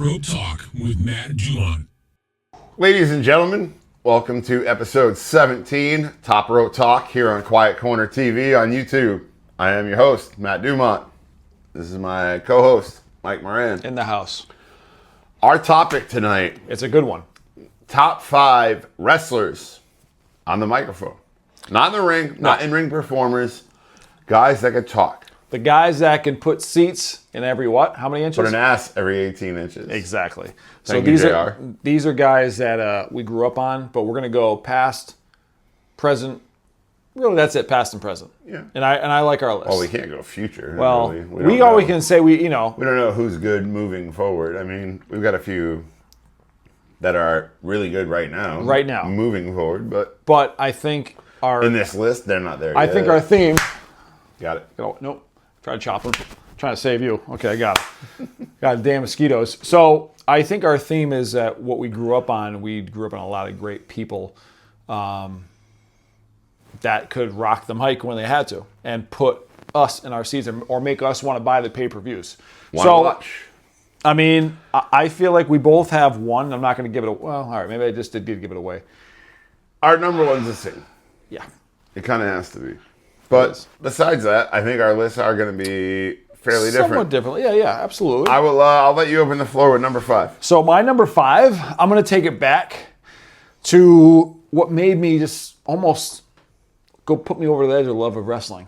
Rope Talk with Matt Dumont. Ladies and gentlemen, welcome to episode 17, Top Rope Talk, here on Quiet Corner TV on YouTube. I am your host, Matt Dumont. This is my co-host, Mike Moran. In the house. Our topic tonight, It's a good one. top 5 wrestlers on the microphone. Not in the ring, not in-ring performers, guys that can talk. The guys that can put seats in every what? How many inches? Put an ass every 18 inches. Exactly. So Thank you, these are guys that we grew up on, but we're going to go past, present. Really, that's it, past and present. Yeah. And I like our list. Well, we can't go future. Well, really. we always can say we don't know who's good moving forward. I mean, we've got a few that are really good right now. Right now. Moving forward, But I think in this list, they're not there I yet. think our theme. Got it. Oh, nope. Try to chop them. Trying to save you. Okay, I got it. Got damn mosquitoes. So I think our theme is that what we grew up on. We grew up on a lot of great people that could rock the mic when they had to and put us in our seats or make us want to buy the pay-per-views. Watch. I mean, I feel like we both have one. I'm not going to give it away. Well, all right, maybe I just did give it away. Our number one's the same. Yeah. It kind of has to be. But besides that, I think our lists are going to be fairly Somewhat different. different. Yeah, absolutely. I'll let you open the floor with number 5. So my number 5, I'm going to take it back to what made me just almost go put me over the edge of love of wrestling.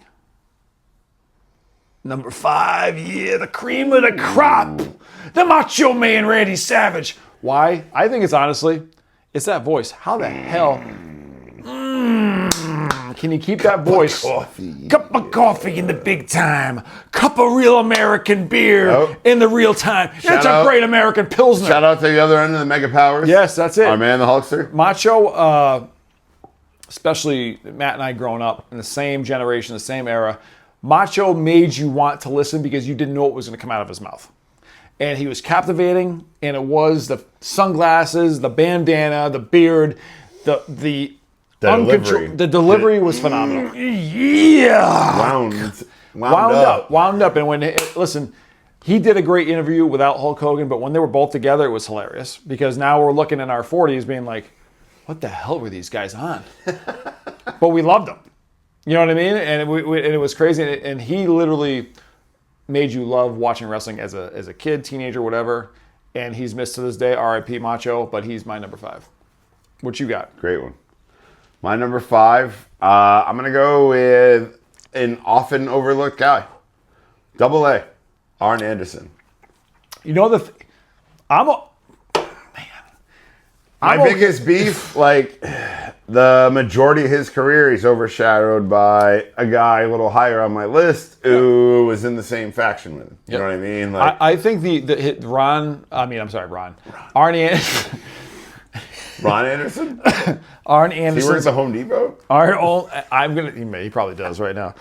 Number 5, the cream of the crop, the Macho Man Randy Savage. Why? I think it's that voice. How the hell can you keep that voice? Cup of coffee in the big time. Cup of real American beer in the real time. It's a great American Pilsner. Shout out to the other end of the Mega Powers. Yes, that's it. Our man, the Hulkster. Macho, especially Matt and I growing up in the same generation, the same era, Macho made you want to listen because you didn't know what was going to come out of his mouth. And he was captivating, and it was the sunglasses, the bandana, the beard, the delivery was phenomenal. Yeah. Wound up. And listen, he did a great interview without Hulk Hogan, but when they were both together, it was hilarious because now we're looking in our 40s being like, what the hell were these guys on? But we loved them. You know what I mean? And it was crazy. And he literally made you love watching wrestling as a kid, teenager, whatever. And he's missed to this day, R.I.P. Macho, but he's my number 5. What you got? Great one. My number 5, I'm going to go with an often overlooked guy. Double A, Arn Anderson. You know, My biggest beef, like, the majority of his career, he's overshadowed by a guy a little higher on my list who was in the same faction with him. You know what I mean? Like, I think Arn Anderson. Ron Anderson? Arn Anderson. He works at Home Depot? He probably does right now.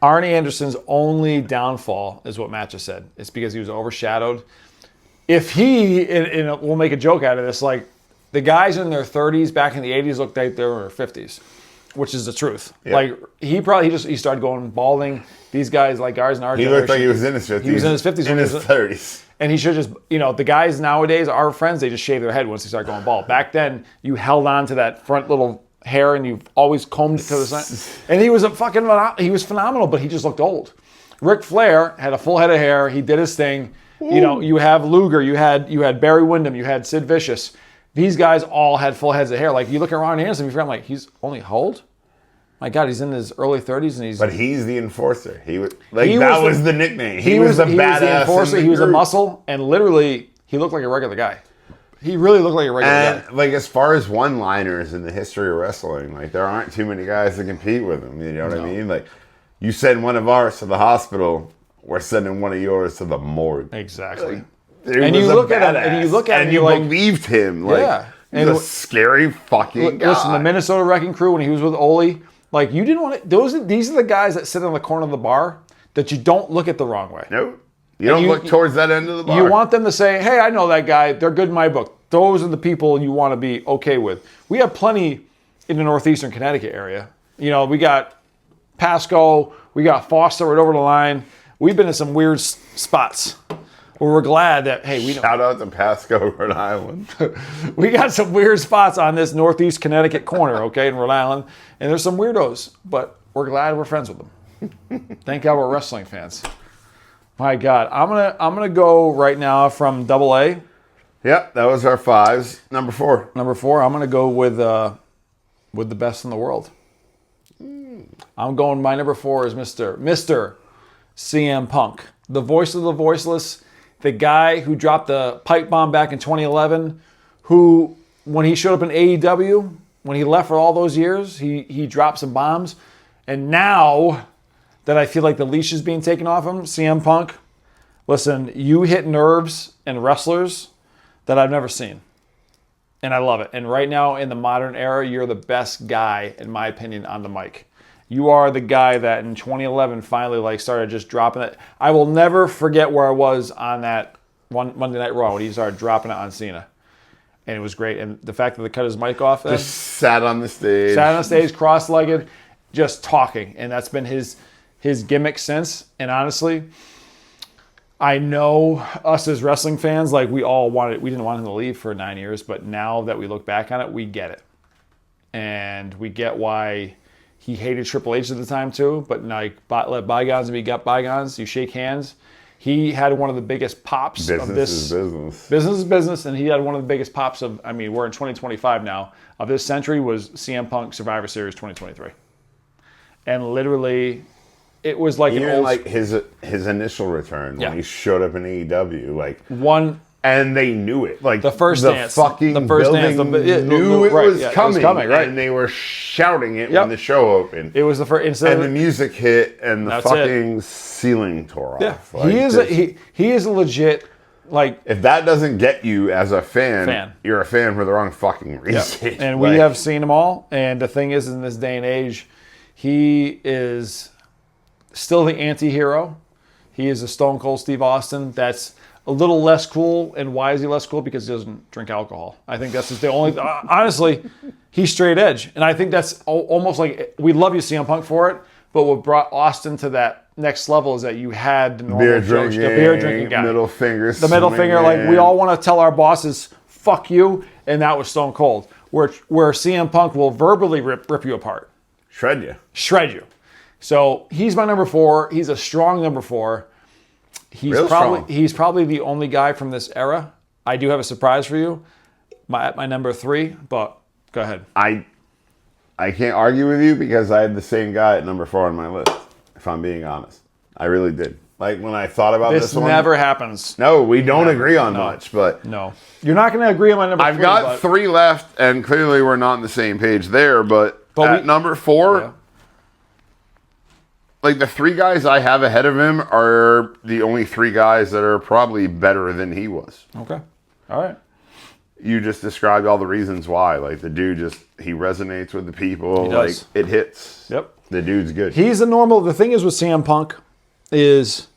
Arn Anderson's only downfall is what Matt just said. It's because he was overshadowed. If we'll make a joke out of this, like the guys in their 30s back in the 80s looked like they were in their 50s, which is the truth. Yeah. Like he started going balding. These guys, like guys in our generation. He looked like he was in his 50s. He was in his 50s. In his 30s. And he should just, the guys nowadays, our friends, they just shave their head once they start going bald. Back then, you held on to that front little hair and you always combed it to the side. And he was he was phenomenal, but he just looked old. Ric Flair had a full head of hair. He did his thing. Ooh. You have Luger, you had Barry Windham, you had Sid Vicious. These guys all had full heads of hair. Like you look at Ron Anderson, I'm like, he's only how old? My God, he's in his early 30s and But he's the enforcer. That was the nickname. He was the badass. He was the enforcer. He was a muscle, and literally, he looked like a regular guy. He really looked like a regular guy. Like as far as one-liners in the history of wrestling, like there aren't too many guys that compete with him. You know what I mean? Like you send one of ours to the hospital, we're sending one of yours to the morgue. Exactly. And you look at him, and you believed him. Like, yeah. He's a scary fucking guy. Listen, the Minnesota Wrecking Crew when he was with Ole. Like you didn't want to. These are the guys that sit on the corner of the bar that you don't look at the wrong way. Nope. You don't look towards that end of the bar. You want them to say, "Hey, I know that guy. They're good in my book." Those are the people you want to be okay with. We have plenty in the northeastern Connecticut area. We got Pasco, we got Foster right over the line. We've been in some weird spots. we're glad that, hey, we know. Shout out to Pasco, Rhode Island. We got some weird spots on this Northeast Connecticut corner, okay, in Rhode Island. And there's some weirdos, but we're glad we're friends with them. Thank God we're wrestling fans. My God. I'm gonna go right now from Double A. Yep, that was our 5s. Number 4. Number 4, I'm gonna go with the best in the world. I'm going, my number 4 is Mr. CM Punk. The voice of the voiceless. The guy who dropped the pipe bomb back in 2011, who, when he showed up in AEW, when he left for all those years, he dropped some bombs. And now that I feel like the leash is being taken off him, CM Punk, listen, you hit nerves in wrestlers that I've never seen. And I love it. And right now, in the modern era, you're the best guy, in my opinion, on the mic. You are the guy that in 2011 finally started just dropping it. I will never forget where I was on that one Monday Night Raw when he started dropping it on Cena. And it was great. And the fact that they cut his mic off then. Just sat on the stage, cross-legged, just talking. And that's been his gimmick since. And honestly, I know us as wrestling fans, we didn't want him to leave for 9 years, but now that we look back on it, we get it. And we get why he hated Triple H at the time too, but let bygones be bygones. You shake hands. He had one of the biggest pops of this. Business is business, and he had one of the biggest pops of, we're in 2025 now, of this century was CM Punk Survivor Series 2023. And literally, it was like his initial return when he showed up in AEW, and they knew it. The first dance, building knew it was coming, right? And they were shouting it when the show opened. It was the first, and the music hit, and the fucking ceiling tore off. He is a legit. If that doesn't get you as a fan, you're a fan for the wrong fucking reason. Yep. And we have seen them all. And the thing is, in this day and age, he is still the anti-hero. He is a Stone Cold Steve Austin. That's a little less cool. And why is he less cool? Because he doesn't drink alcohol. I think that's the only... honestly, he's straight edge. And I think that's almost like... We love you, CM Punk, for it. But what brought Austin to that next level is that you had the normal jokes, the beer drinking guy. Middle finger. The middle finger. We all want to tell our bosses, fuck you. And that was Stone Cold. Where CM Punk will verbally rip you apart. Shred you. So he's my number 4. He's a strong number 4. He's probably the only guy from this era. I do have a surprise for you. My number 3, but go ahead. I can't argue with you because I had the same guy at number 4 on my list, if I'm being honest. I really did. When I thought about this one. This never happens. No, we don't agree on much, but... No. You're not going to agree on my number 3. I've got 3 left, and clearly we're not on the same page there, but at number 4... Yeah. The 3 guys I have ahead of him are the only 3 guys that are probably better than he was. Okay. All right. You just described all the reasons why. The dude he resonates with the people. He does. It hits. Yep. The dude's good. He's a normal... The thing is with CM Punk is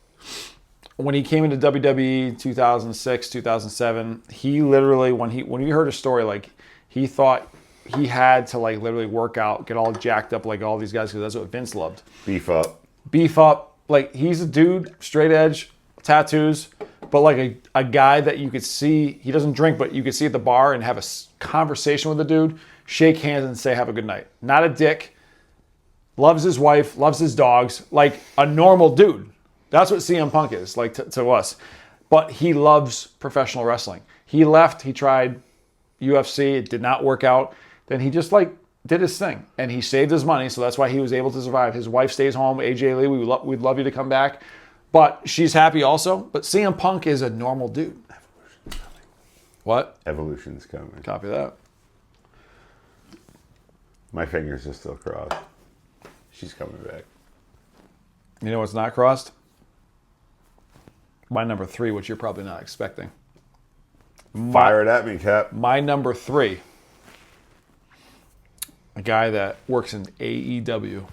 when he came into WWE 2006, 2007, he literally, when we heard a story, he thought he had to literally work out, get all jacked up like all these guys because that's what Vince loved. Beef up. He's a dude, straight edge, tattoos, but a guy that you could see, he doesn't drink, but you could see at the bar and have a conversation with the dude, shake hands and say have a good night. Not a dick. Loves his wife, loves his dogs, a normal dude. That's what CM Punk is, to us. But he loves professional wrestling. He left, he tried UFC, it did not work out. Then he just did his thing, and he saved his money, so that's why he was able to survive. His wife stays home, AJ Lee. We'd love you to come back, but she's happy also. But CM Punk is a normal dude. Evolution's coming. What? Evolution's coming. Copy that. My fingers are still crossed. She's coming back. You know what's not crossed? My number 3, which you're probably not expecting. Fire it at me, Cap. My number 3. A guy that works in AEW,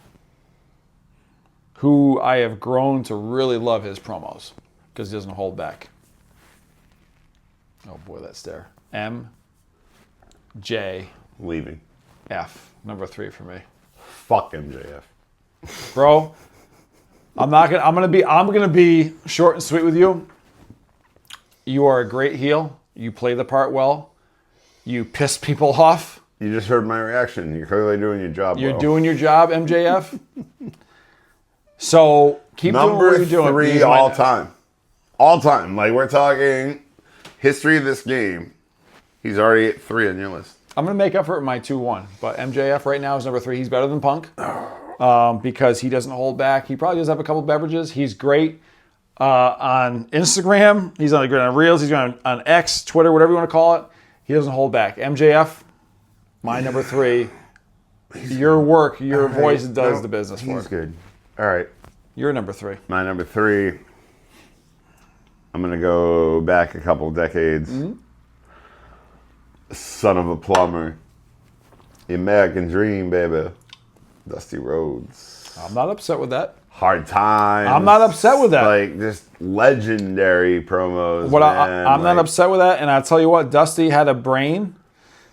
who I have grown to really love his promos because he doesn't hold back. Oh boy, that stare. MJF. Leaving. Number 3 for me. Fuck MJF. Bro, I'm gonna be short and sweet with you. You are a great heel. You play the part well. You piss people off. You just heard my reaction. You're clearly doing your job You're well. doing your job, MJF. So keep doing what you're doing. Number 3 all time. All time. Like, we're talking history of this game. He's already at 3 on your list. I'm going to make up for it in my 2-1. But MJF right now is number 3. He's better than Punk because he doesn't hold back. He probably does have a couple beverages. He's great on Instagram. He's on Reels. He's on X, Twitter, whatever you want to call it. He doesn't hold back. MJF, my number 3. Your work, your voice does the business for it. He's good. All right. You're number 3. My number 3. I'm going to go back a couple decades. Son of a plumber. The American Dream, baby. Dusty Rhodes. I'm not upset with that. Hard Times. I'm not upset with that. Like, just legendary promos. I'm not upset with that, and I'll tell you what, Dusty had a brain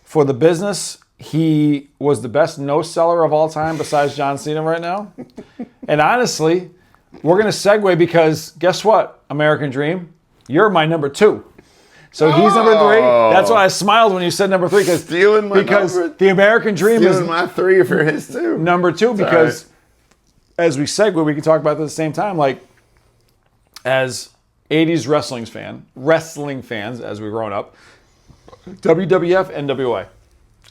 for the business. He was the best no-seller of all time besides John Cena right now. And honestly, we're going to segue because guess what, American Dream? You're my number 2. So he's number 3. That's why I smiled when you said number 3 because the American Dream is my 3 for his 2. Number 2 because as we segue, we can talk about this at the same time. Like as 80s wrestling fans as we grown up, WWF, NWA.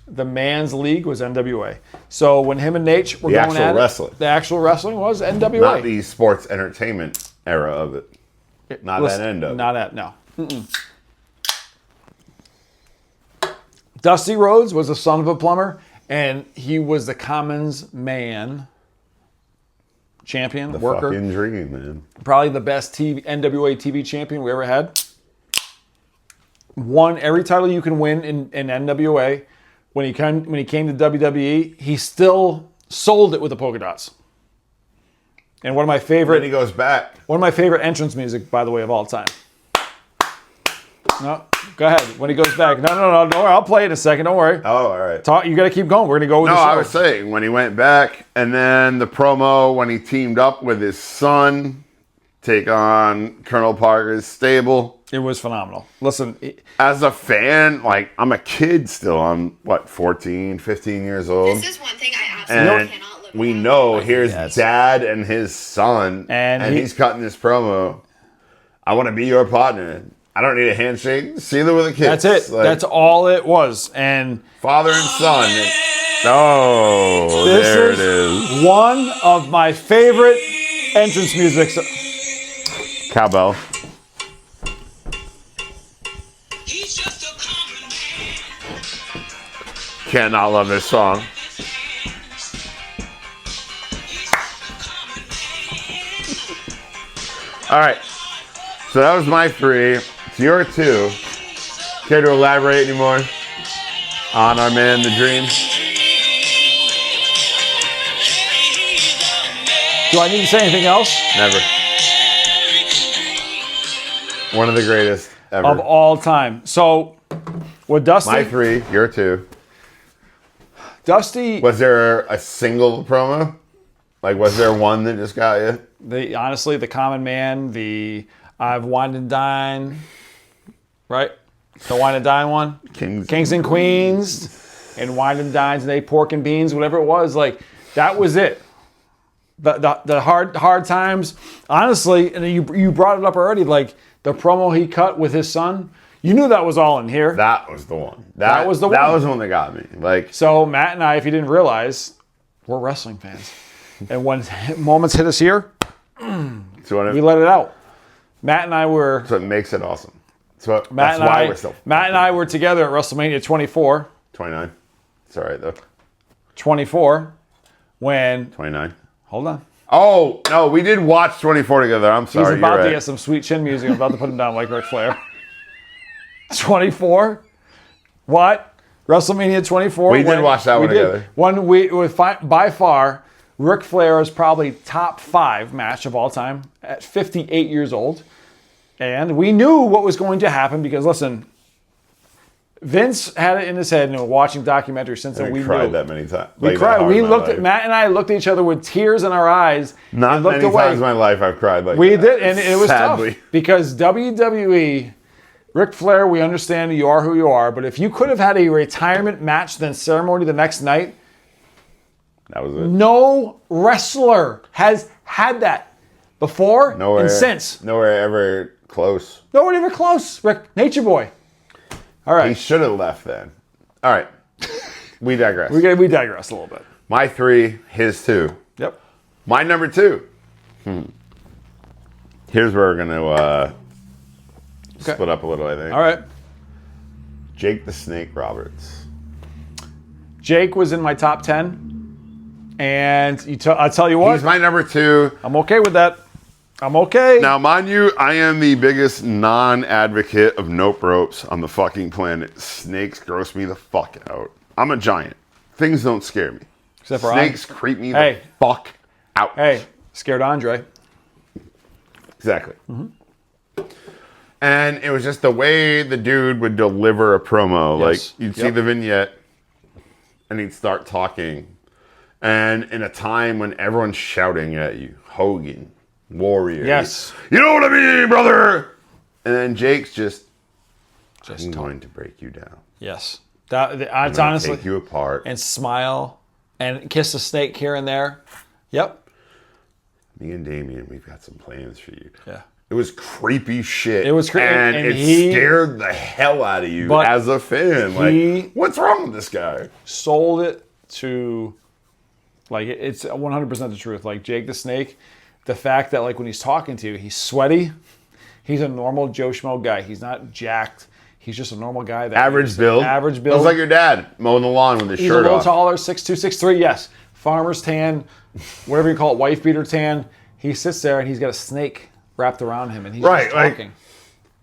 The man's league was NWA. So when him and Nate were going at it, the actual wrestling was NWA. Not the sports entertainment era of it. Not that end of it. Not at, no. Dusty Rhodes was the son of a plumber, and he was the Commons man champion, worker. Fucking dream, man. Probably the best NWA TV champion we ever had. Won every title you can win in NWA. When he came to WWE, he still sold it with the polka dots. And one of my favorite. Then he goes back. One of my favorite entrance music, by the way, of all time. No, go ahead. When he goes back. No, don't worry. I'll play it in a second. Don't worry. Oh, all right. You got to keep going. We're going to go with the show. No, I was saying, when he went back, and then the promo when he teamed up with his son, take on Colonel Parker's stable. It was phenomenal. Listen. As a fan, like, I'm a kid still. I'm, 14, 15 years old. This is one thing I absolutely cannot live without. We know here's dad and his son, and he's cutting this promo. I want to be your partner. I don't need a handshake. See them with the kids. That's it. That's all it was. And father and son. There it is. One of my favorite entrance musics. Cowbell. Cannot love this song. All right. So that was my 3. It's your 2. Care to elaborate anymore on our man, The Dream? Do I need to say anything else? Never. One of the greatest ever. Of all time. So, with Dusty... My 3, your 2. Dusty... Was there a single promo? Like, was there one that just got you? Honestly, the Common Man, the I've Wined and Dined, right? The Wine and Dine one? Kings and Queens, and Wine and Dines, and ate pork and beans, whatever it was. Like, that was it. The hard times. Honestly, and you brought it up already, like, the promo he cut with his son, you knew that was all in here. That was the one. That was the one. That was the one that got me. Like, so Matt and I, if you didn't realize, we're wrestling fans. And when moments hit us here, we let it out. Matt and I were... So it makes it awesome. That's why we're still... Matt and I were together at WrestleMania 24. 29. It's all right, though. 24. When... 29. Hold on. Oh, no, we did watch 24 together. I'm sorry. He's about to get some sweet chin music. I'm about to put him down like Ric Flair. 24? What? WrestleMania 24? We did watch that one together. By far, Ric Flair is probably top 5 match of all time at 58 years old. And we knew what was going to happen because, listen, Vince had it in his head and watching documentaries since then. We cried knew. that many times. We cried. We looked at Matt and I looked at each other with tears in our eyes. Not and looked many away. times in my life I've cried like we that. did, and it was Sadly. tough because WWE Ric Flair, we understand you are who you are, but if you could have had a retirement match then ceremony the next night, that was it. No wrestler has had that before and since. Nowhere ever close. Nowhere ever close, Rick. Nature Boy. All right. He should have left then. All right. We digress. We digress a little bit. My 3, his 2. Yep. My number 2. Here's where we're going to split up a little, I think. All right. Jake the Snake Roberts. Jake was in my top 10. And I'll tell you what. He's my number 2. I'm okay with that. I'm okay. Now, mind you, I am the biggest non-advocate of nope ropes on the fucking planet. Snakes gross me the fuck out. I'm a giant. Things don't scare me. Except for Snakes creep me the fuck out. Hey, scared Andre. Exactly. And it was just the way the dude would deliver a promo. Yes. Like, you'd see the vignette, and he'd start talking. And in a time when everyone's shouting at you, Hogan, Warrior. Yes. You know what I mean, brother? And then Jake's just I'm going to break you down. Yes. That's honestly. Take you apart. And smile and kiss a snake here and there. Yep. Me and Damien, we've got some plans for you. Yeah. It was creepy shit. It was creepy. And it scared the hell out of you as a fan. Like, what's wrong with this guy? Sold it to, like, it's 100% the truth. Like, Jake the Snake, the fact that, like, when he's talking to you, he's sweaty. He's a normal Joe Schmo guy. He's not jacked. He's just a normal guy. Average build. Average build. Looks like your dad mowing the lawn with his shirt off. He's a little taller, 6'2", 6'3", yes. Farmer's tan, whatever you call it, wife beater tan. He sits there and he's got a snake wrapped around him and he's just talking.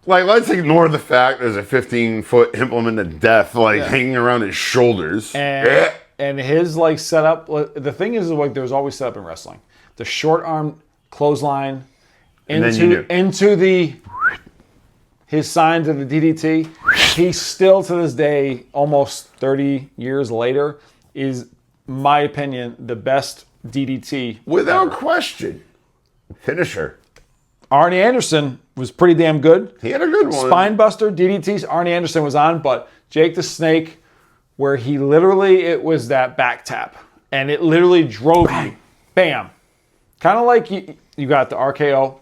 Like, let's ignore the fact there's a 15-foot implement of death, hanging around his shoulders. And his, like, setup, the thing is, like, there was always set up in wrestling. The short arm clothesline into his sign to the DDT. He still, to this day, almost 30 years later, is, my opinion, the best DDT. Without question. Finisher. Arnie Anderson was pretty damn good. He had a good one. Spinebuster, DDTs, Arnie Anderson was on, but Jake the Snake, where he literally, it was that back tap. And it literally drove you. Bam. Kind of like you got the RKO,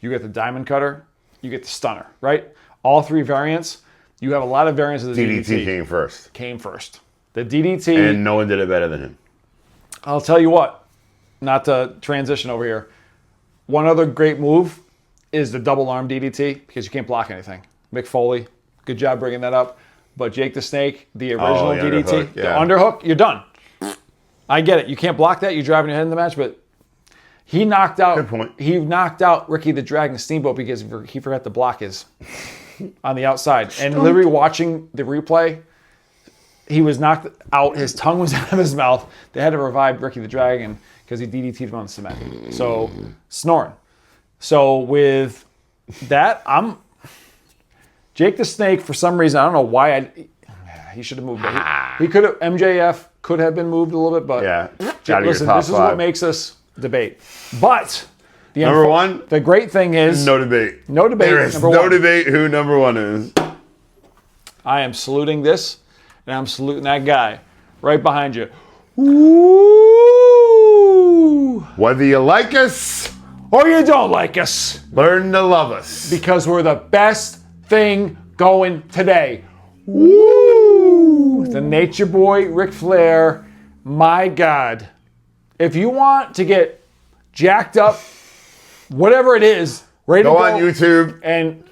you got the diamond cutter, you get the stunner, right? All 3 variants. You have a lot of variants of the DDT. DDT came first. The DDT. And no one did it better than him. I'll tell you what, not to transition over here. One other great move is the double arm DDT because you can't block anything. Mick Foley, good job bringing that up. But Jake the Snake, the original DDT, underhook, the underhook, you're done. I get it. You can't block that. You're driving your head in the match, but he knocked out. Good point. He knocked out Ricky the Dragon Steamboat because he forgot to block his on the outside. And literally watching the replay, he was knocked out. His tongue was out of his mouth. They had to revive Ricky the Dragon because he DDT'd him on the cement. So, snoring. So, with that, Jake the Snake, for some reason, I don't know why he should have moved. He could have, MJF could have been moved a little bit, but listen, this is what makes us debate. But number one, the great thing is no debate. No debate. There is no debate who number one is. I am saluting this, and I'm saluting that guy right behind you. Woo! Whether you like us or you don't like us, learn to love us because we're the best thing going today. Woo! The Nature Boy, Ric Flair. My God. If you want to get jacked up, whatever it is, ready to go on YouTube and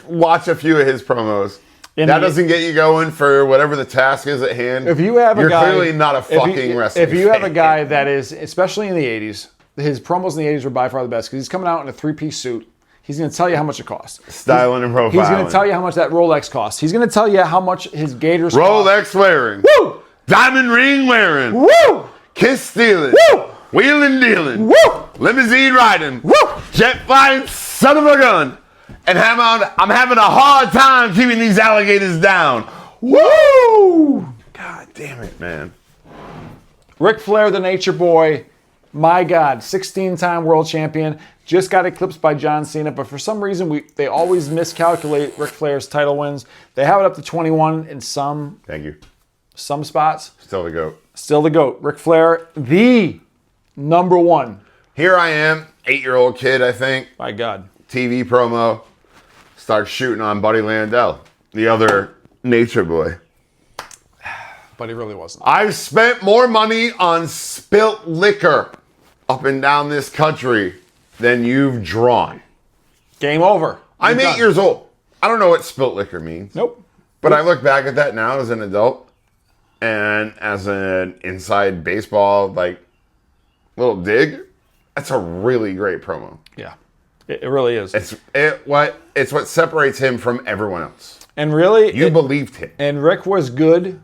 watch a few of his promos. That doesn't get you going for whatever the task is at hand. If you have You're a guy, clearly not a fucking wrestler. If you have a guy that is, especially in the 80s, his promos in the 80s were by far the best because he's coming out in a 3-piece suit. He's going to tell you how much it costs. Styling and profiling. He's going to tell you how much that Rolex costs. He's going to tell you how much his gaiters Rolex cost. wearing. Woo! Diamond ring wearing. Woo! Kiss stealing. Woo! Wheeling dealing. Woo! Limousine riding. Woo! Jet flying son of a gun. And I'm having a hard time keeping these alligators down. Woo! God damn it, man. Ric Flair, the Nature Boy, My God, 16-time world champion. Just got eclipsed by John Cena, but for some reason they always miscalculate Ric Flair's title wins. They have it up to 21 in some spots. Still the GOAT. Still the GOAT. Ric Flair, the number one. Here I am, 8-year-old kid, I think. My God. TV promo. Starts shooting on Buddy Landell, the other nature boy. But he really wasn't. I've spent more money on spilt liquor up and down this country than you've drawn. Game over. I'm 8 years old. I don't know what spilt liquor means. Nope. But I look back at that now as an adult and as an inside baseball, little dig. That's a really great promo. Yeah. It really is. It's what separates him from everyone else. And really, You believed him. And Rick was good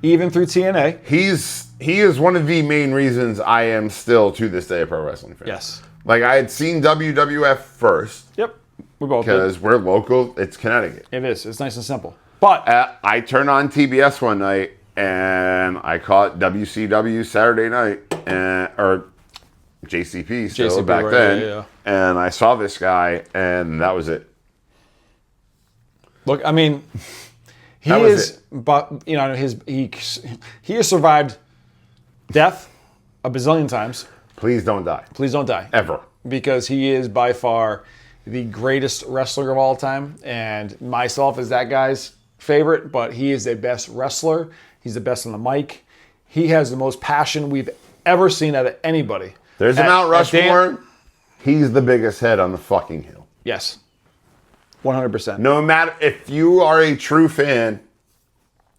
even through TNA. He is one of the main reasons I am still to this day a pro wrestling fan. Yes. Like I had seen WWF first. Yep. We both did. Because we're local. It's Connecticut. It is. It's nice and simple. But I turned on TBS one night and I caught WCW Saturday night or JCP still back right, then. yeah. And I saw this guy and that was it. Look, I mean, he has survived death a bazillion times. Please don't die. Please don't die. Ever. Because he is by far the greatest wrestler of all time. And myself is that guy's favorite, but he is the best wrestler. He's the best on the mic. He has the most passion we've ever seen out of anybody. There's a Mount Rushmore. He's the biggest head on the fucking hill. Yes. 100%. No matter if you are a true fan,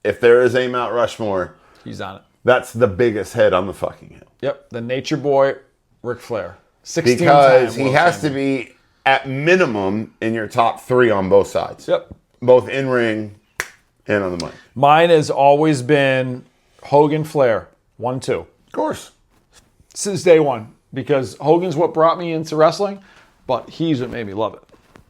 if there is a Mount Rushmore, he's on it. That's the biggest head on the fucking hill. Yep. The Nature Boy, Ric Flair. 16 Because he world has champion. to be at minimum in your top 3 on both sides. Yep. Both in ring and on the mic. Mine has always been Hogan Flair, 1-2. Of course. Since day one. Because Hogan's what brought me into wrestling, but he's what made me love it.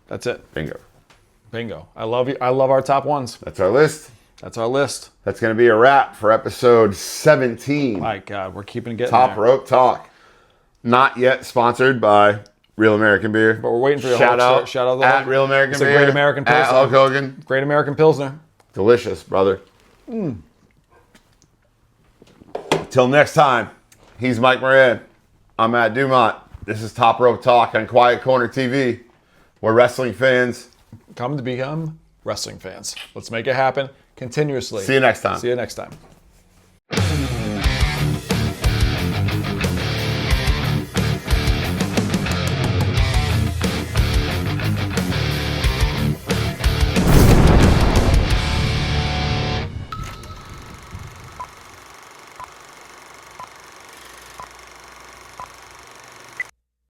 That's it. Bingo. I love you. I love our top ones. That's our list. That's our list. That's going to be a wrap for episode 17. My God, we're keeping getting Top there. Rope Talk. Not yet sponsored by Real American Beer. But we're waiting for your shout Hulk, out. Shout out At Real American it's Beer. a great American Pilsner. At Hulk Hogan. Great American Pilsner. Delicious, brother. Till next time, he's Mike Moran. I'm Matt Dumont. This is Top Rope Talk on Quiet Corner TV. We're wrestling fans. Come to become wrestling fans. Let's make it happen continuously. See you next time. See you next time.